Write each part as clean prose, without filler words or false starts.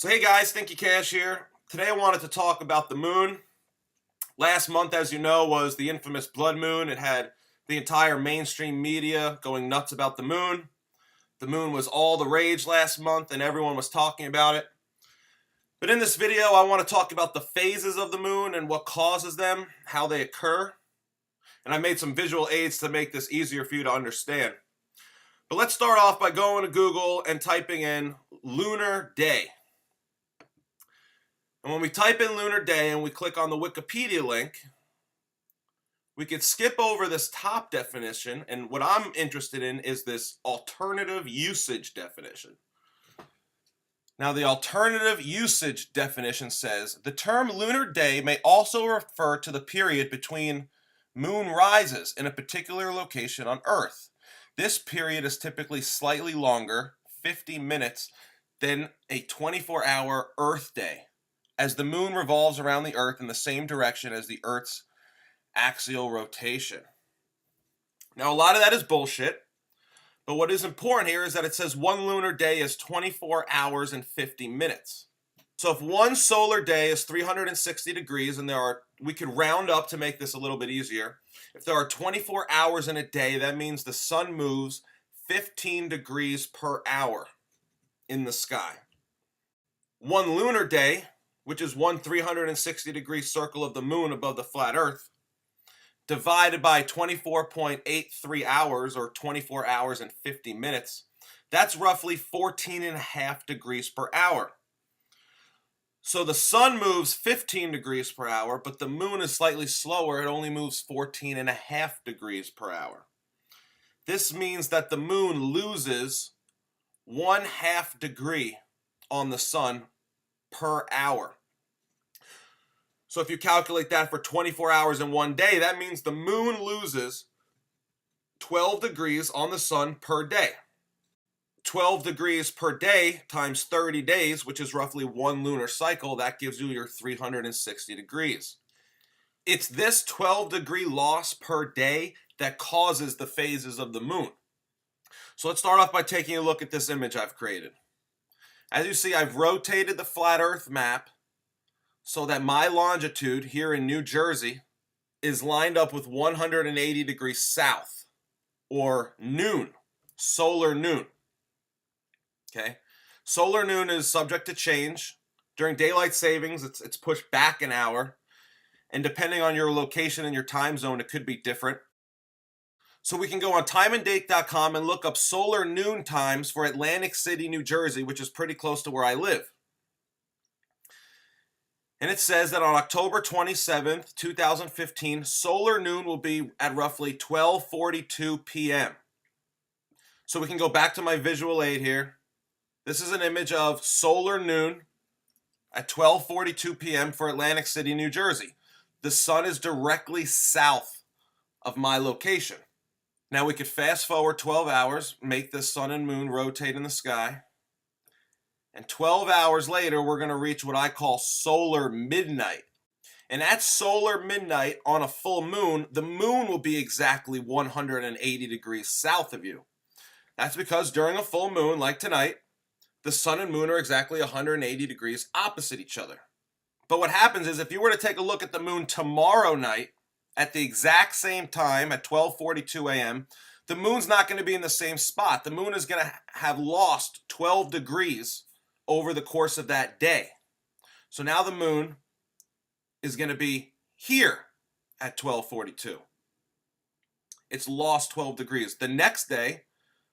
So hey guys, StinkyCASH here. Today I wanted to talk about the moon. Last month, as you know, was the infamous blood moon. It had the entire mainstream media going nuts about the moon. The moon was all the rage last month and everyone was talking about it. But in this video, I want to talk about the phases of the moon and what causes them, how they occur. And I made some visual aids to make this easier for you to understand. But let's start off by going to Google and typing in lunar day. And when we type in lunar day and we click on the Wikipedia link, we could skip over this top definition, and what I'm interested in is this alternative usage definition. Now, the alternative usage definition says, the term lunar day may also refer to the period between moon rises in a particular location on Earth. This period is typically slightly longer, 50 minutes, than a 24-hour Earth day, as the moon revolves around the Earth in the same direction as the Earth's axial rotation. Now, a lot of that is bullshit, but what is important here is that it says one lunar day is 24 hours and 50 minutes. So if one solar day is 360 degrees, and we could round up to make this a little bit easier. If there are 24 hours in a day, that means the sun moves 15 degrees per hour in the sky. One lunar day, which is one 360-degree circle of the moon above the flat Earth, divided by 24.83 hours, or 24 hours and 50 minutes, that's roughly 14.5 degrees per hour. So the sun moves 15 degrees per hour, but the moon is slightly slower. It only moves 14.5 degrees per hour. This means that the moon loses 1/2 degree on the sun per hour. So if you calculate that for 24 hours in one day, that means the moon loses 12 degrees on the sun per day. 12 degrees per day times 30 days, which is roughly one lunar cycle, that gives you your 360 degrees. It's this 12-degree loss per day that causes the phases of the moon. So let's start off by taking a look at this image I've created. As you see, I've rotated the flat Earth map so that my longitude here in New Jersey is lined up with 180 degrees south, or noon, solar noon. Okay, solar noon is subject to change. During daylight savings, it's pushed back an hour, and depending on your location and your time zone, it could be different. So we can go on timeanddate.com and look up solar noon times for Atlantic City, New Jersey, which is pretty close to where I live. And it says that on October 27th, 2015, solar noon will be at roughly 12:42 p.m. So we can go back to my visual aid here. This is an image of solar noon at 12:42 p.m. for Atlantic City, New Jersey. The sun is directly south of my location. Now we could fast forward 12 hours, make the sun and moon rotate in the sky. And 12 hours later, we're going to reach what I call solar midnight. And at solar midnight on a full moon, the moon will be exactly 180 degrees south of you. That's because during a full moon, like tonight, the sun and moon are exactly 180 degrees opposite each other. But what happens is if you were to take a look at the moon tomorrow night at the exact same time at 12:42 a.m., the moon's not going to be in the same spot. The moon is going to have lost 12 degrees over the course of that day. So now the moon is going to be here at 12:42. It's lost 12 degrees. The next day,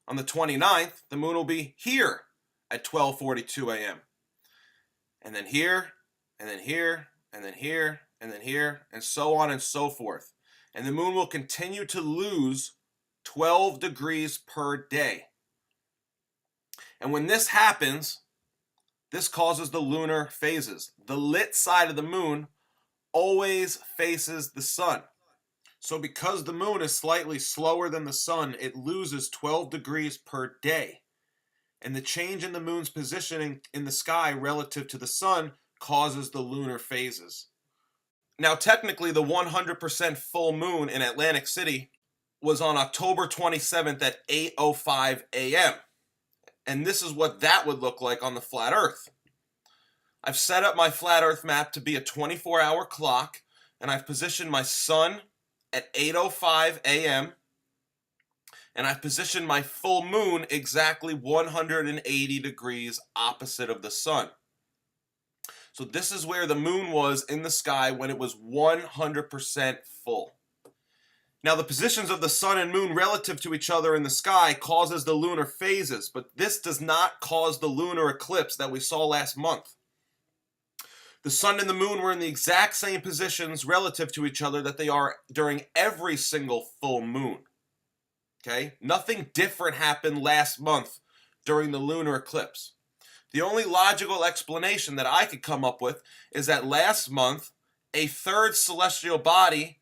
on the 29th, the moon will be here at 12:42 a.m. And then here, and then here, and then here, and then here, and so on and so forth. And the moon will continue to lose 12 degrees per day. And when this happens, this causes the lunar phases. The lit side of the moon always faces the sun. So because the moon is slightly slower than the sun, it loses 12 degrees per day. And the change in the moon's positioning in the sky relative to the sun causes the lunar phases. Now, technically, the 100% full moon in Atlantic City was on October 27th at 8:05 a.m. And this is what that would look like on the flat Earth. I've set up my flat earth map to be a 24-hour clock, and I've positioned my sun at 8:05 a.m. and I've positioned my full moon exactly 180 degrees opposite of the sun. So this is where the moon was in the sky when it was 100% full. Now, the positions of the sun and moon relative to each other in the sky causes the lunar phases, but this does not cause the lunar eclipse that we saw last month. The sun and the moon were in the exact same positions relative to each other that they are during every single full moon. Okay? Nothing different happened last month during the lunar eclipse. The only logical explanation that I could come up with is that last month, a third celestial body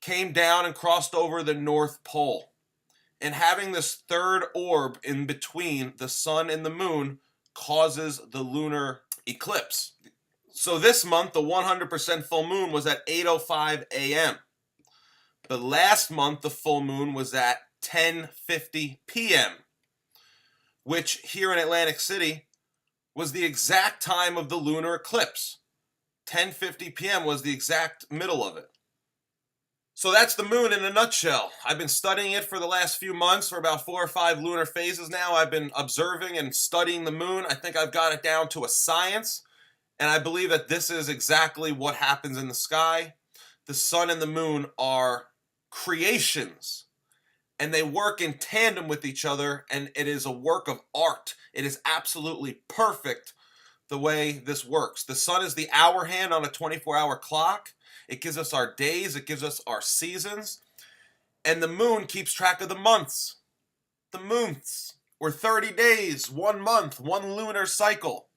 came down and crossed over the North Pole. And having this third orb in between the sun and the moon causes the lunar eclipse. So this month, the 100% full moon was at 8:05 a.m. But last month, the full moon was at 10:50 p.m., which here in Atlantic City was the exact time of the lunar eclipse. 10:50 p.m. was the exact middle of it. So that's the moon in a nutshell. I've been studying it for the last few months, for about 4 or 5 lunar phases now. I've been observing and studying the moon. I think I've got it down to a science, and I believe that this is exactly what happens in the sky. The sun and the moon are creations, and they work in tandem with each other, and it is a work of art. It is absolutely perfect the way this works. The sun is the hour hand on a 24-hour clock. It gives us our days, it gives us our seasons, and the moon keeps track of the months. The months. We're 30 days, 1 month, 1 lunar cycle.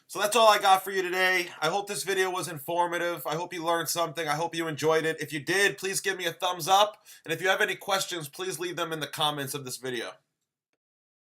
So that's all I got for you today. I hope this video was informative. I hope you learned something. I hope you enjoyed it. If you did, please give me a thumbs up. And if you have any questions, please leave them in the comments of this video.